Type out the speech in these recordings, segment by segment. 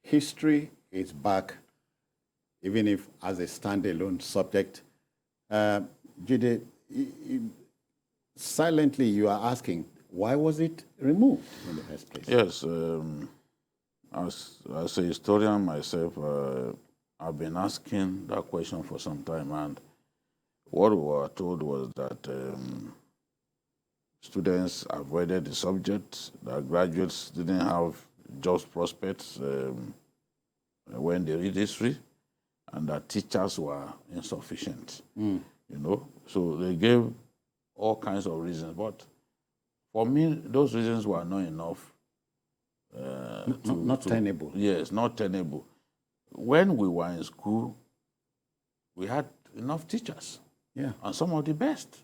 history is back, even if as a standalone subject. Jude, silently you are asking, why was it removed in the first place? Yes, as a historian myself, I've been asking that question for some time, and what we were told was that students avoided the subject, that graduates didn't have just prospects when they read history, and that teachers were insufficient. You know, so they gave all kinds of reasons, but for me, those reasons were not enough. Not tenable. Yes, not tenable. When we were in school, we had enough teachers, and some of the best.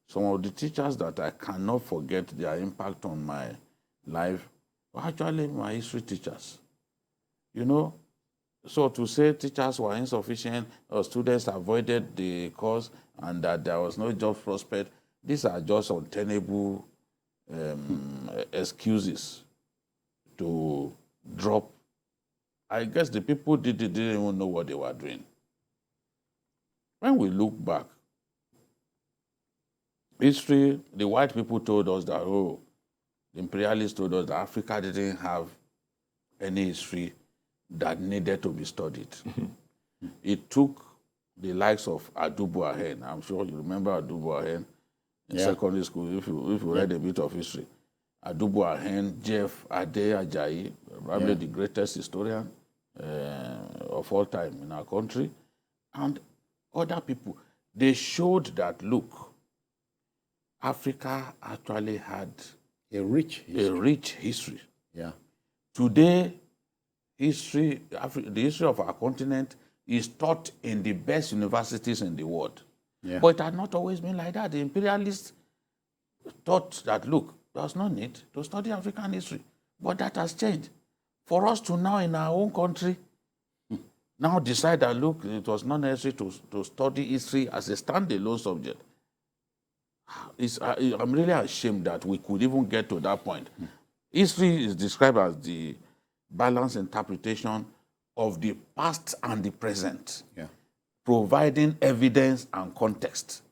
Some of the teachers that I cannot forget their impact on my life were actually my history teachers. You know, so to say teachers were insufficient or students avoided the course and that there was no job prospect, these are just untenable excuses to drop. I guess the people didn't even know what they were doing. When we look back, history, the white people told us that, oh, the imperialists told us that Africa didn't have any history that needed to be studied. It took the likes of Adubu Ahen. I'm sure you remember Adubu Ahen in secondary school, if you read a bit of history. Adubu Ahen, Jeff Ade Ajayi, probably the greatest historian of all time in our country, and other people. They showed that, look, Africa actually had a rich history. Yeah. Today, the history of our continent is taught in the best universities in the world. Yeah. But it had not always been like that. The imperialists thought that, look, there's no need to study African history. But that has changed. For us to now, in our own country, now decide that, look, it was not necessary to study history as a standalone subject. I'm really ashamed that we could even get to that point. History is described as the balanced interpretation of the past and the present, providing evidence and context.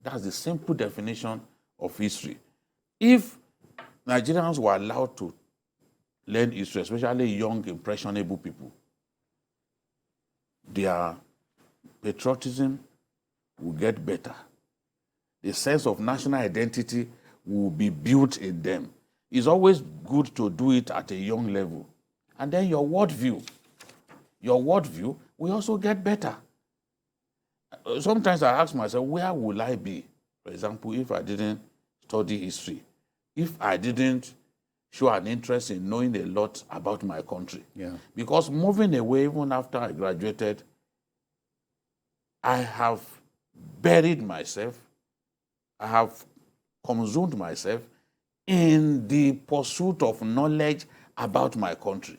That's the simple definition of history. If Nigerians were allowed to learn history, especially young, impressionable people, their patriotism will get better. The sense of national identity will be built in them. It's always good to do it at a young level. And then your worldview will also get better. Sometimes I ask myself, where will I be, for example, if I didn't study history, if I didn't show an interest in knowing a lot about my country? Because moving away, even after I graduated, I have buried myself, I have consumed myself in the pursuit of knowledge about my country.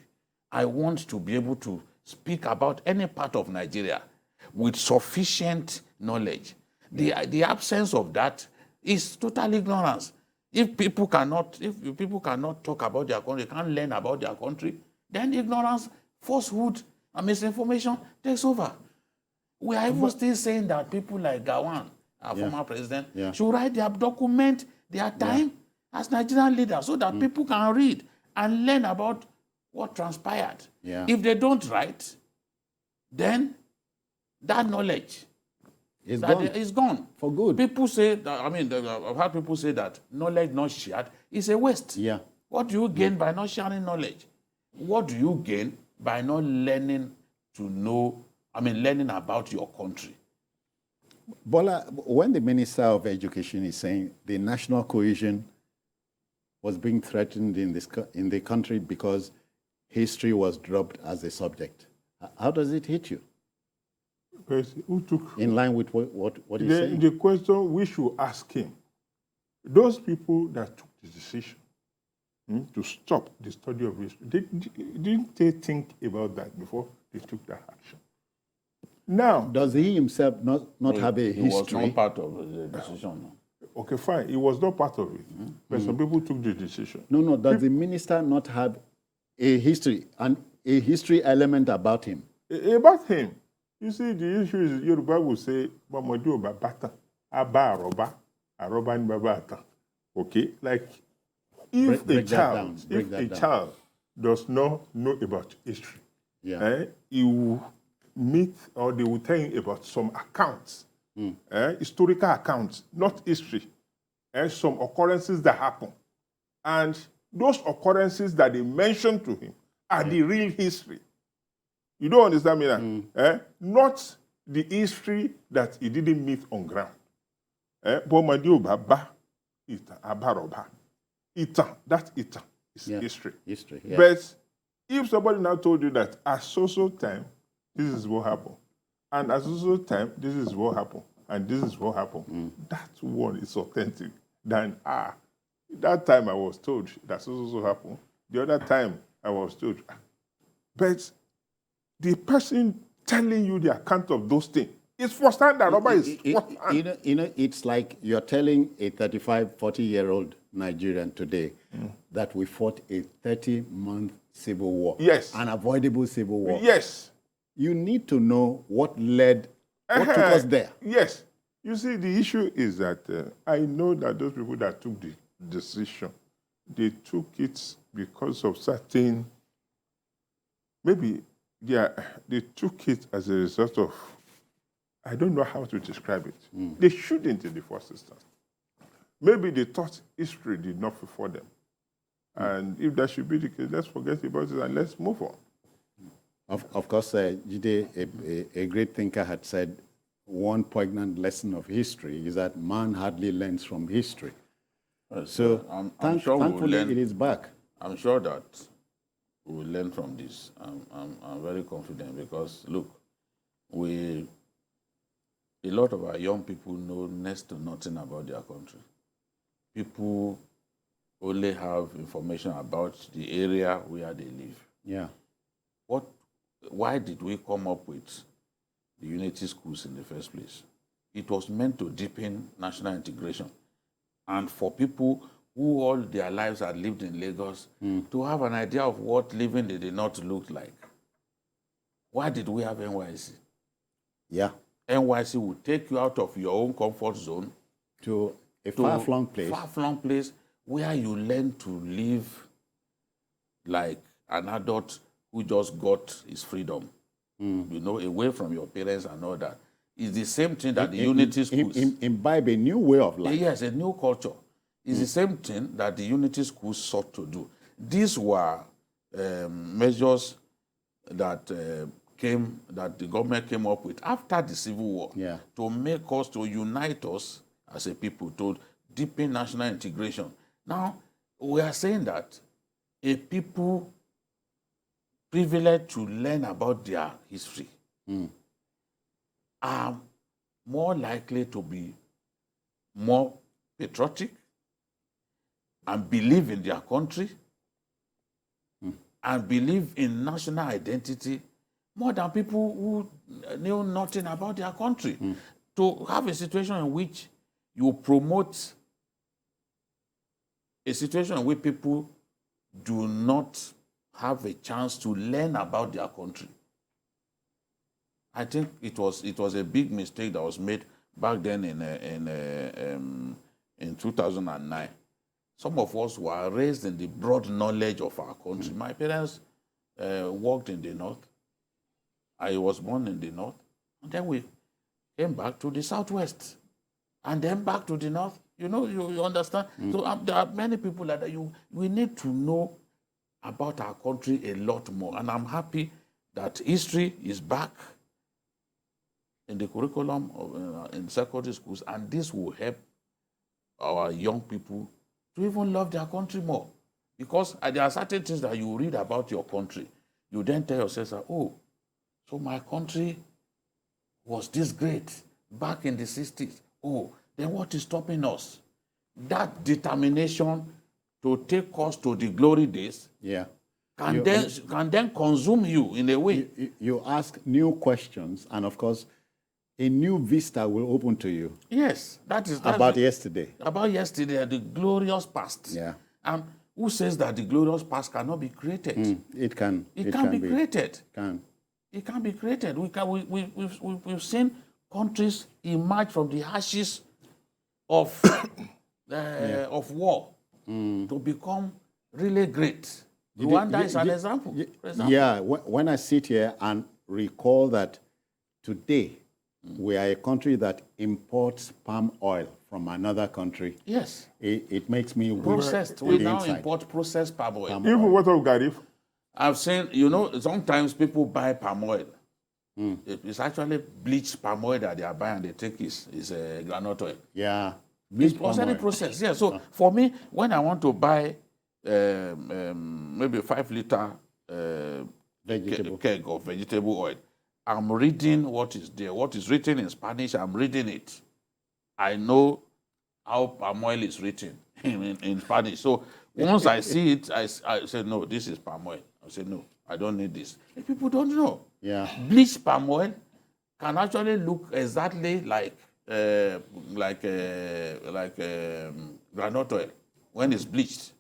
I want to be able to speak about any part of Nigeria with sufficient knowledge. The absence of that is total ignorance. If people cannot talk about their country, can't learn about their country, then ignorance, falsehood, and misinformation takes over. We are even still saying that people like Gawan, our former president, should write document their time as Nigerian leaders so that people can read and learn about what transpired. If they don't write, then that knowledge is gone. For good. People say that, I've heard people say that knowledge not shared is a waste. What do you gain by not sharing knowledge? What do you gain by not learning learning about your country? Bola, when the Minister of Education is saying the national cohesion was being threatened in the country because history was dropped as a subject, how does it hit you? Who took, in line with what he's saying? The question we should ask him, those people that took the decision to stop the study of history, didn't they think about that before they took that action? Now, does he himself not have a history? He was not part of the decision. Okay, fine. He was not part of it. But some people took the decision. No. Does the minister not have a history? And a history element about him. About him. You see, the issue is Yoruba will say, "Bamodi oba bata, aba aroba ni baba ata." Okay, like if a child does not know about history, he will meet or they will tell him about some accounts, historical accounts, not history, some occurrences that happen, and those occurrences that they mention to him are the real history. You don't understand me now? Not the history that he didn't meet on ground. That is history. Yeah. But if somebody now told you that at so time, this is what happened, and at so time, this is what happened, and this is what happened, that one is authentic. Then, that time I was told that so happened. The other time I was told. But the person telling you the account of those things is first-hand. That rubber is first-hand. It's like you're telling a 35, 40-year-old Nigerian today that we fought a 30-month civil war. Yes. An avoidable civil war. Yes. You need to know what took us there. Yes. You see, the issue is that I know that those people that took the decision, they took it because of certain, maybe they took it as a result of, I don't know how to describe it. They shouldn't in the first instance. Maybe they thought history did not fulfill them. And if that should be the case, let's forget about it and let's move on. Of course, Jide, a great thinker, had said one poignant lesson of history is that man hardly learns from history. So I'm sure thankfully it is back. I'm sure that we will learn from this. I'm very confident because, look, a lot of our young people know next to nothing about their country. People only have information about the area where they live. Yeah. Why did we come up with the unity schools in the first place? It was meant to deepen national integration and for people who all their lives had lived in Lagos to have an idea of what living in the North looked like. Why did we have NYC? Yeah. NYC would take you out of your own comfort zone to a far-flung place. Far-flung place where you learn to live like an adult who just got his freedom, away from your parents and all that. It's the same thing that the unity schools... Imbibe a new way of life. Yes, a new culture. It's the same thing that the unity schools sought to do. These were measures that the government came up with after the Civil War to make us, to unite us as a people, to deepen national integration. Now, we are saying that a people privileged to learn about their history are more likely to be more patriotic and believe in their country and believe in national identity more than people who knew nothing about their country. To have a situation in which you promote a situation in which people do not have a chance to learn about their country. I think it was a big mistake that was made back then in 2009. Some of us were raised in the broad knowledge of our country. My parents worked in the North. I was born in the North. And then we came back to the Southwest. And then back to the North. You understand? So there are many people like that. We need to know about our country a lot more. And I'm happy that history is back in the curriculum in secondary schools. And this will help our young people to even love their country more. Because there are certain things that you read about your country. You then tell yourself, oh, so my country was this great back in the 60s. Oh, then what is stopping us? That determination to take us to the glory days can then consume you in a way. You ask new questions, and of course, a new vista will open to you. Yes, that's about yesterday. About yesterday, the glorious past. Yeah. And who says that the glorious past cannot be created? It can. It can be created. Can. It can be created. We've seen countries emerge from the ashes of of war to become really great. Rwanda is an example. Yeah, when I sit here and recall that today we are a country that imports palm oil from another country. Yes. It makes me weak processed. on We the now inside. import processed palm oil. Even what of Garif? I've seen, you know, sometimes people buy palm oil. It's actually bleached palm oil that they are buying. They think it's granite oil. Yeah. It's already processed. Yeah. So for me, when I want to buy maybe 5-liter keg of vegetable oil, I'm reading what is there. What is written in Spanish, I'm reading it. I know how palm oil is written in Spanish. So once I see it, I say, no, this is palm oil. I say, no, I don't need this. And people don't know. Yeah. Bleached palm oil can actually look exactly like granite oil when it's bleached.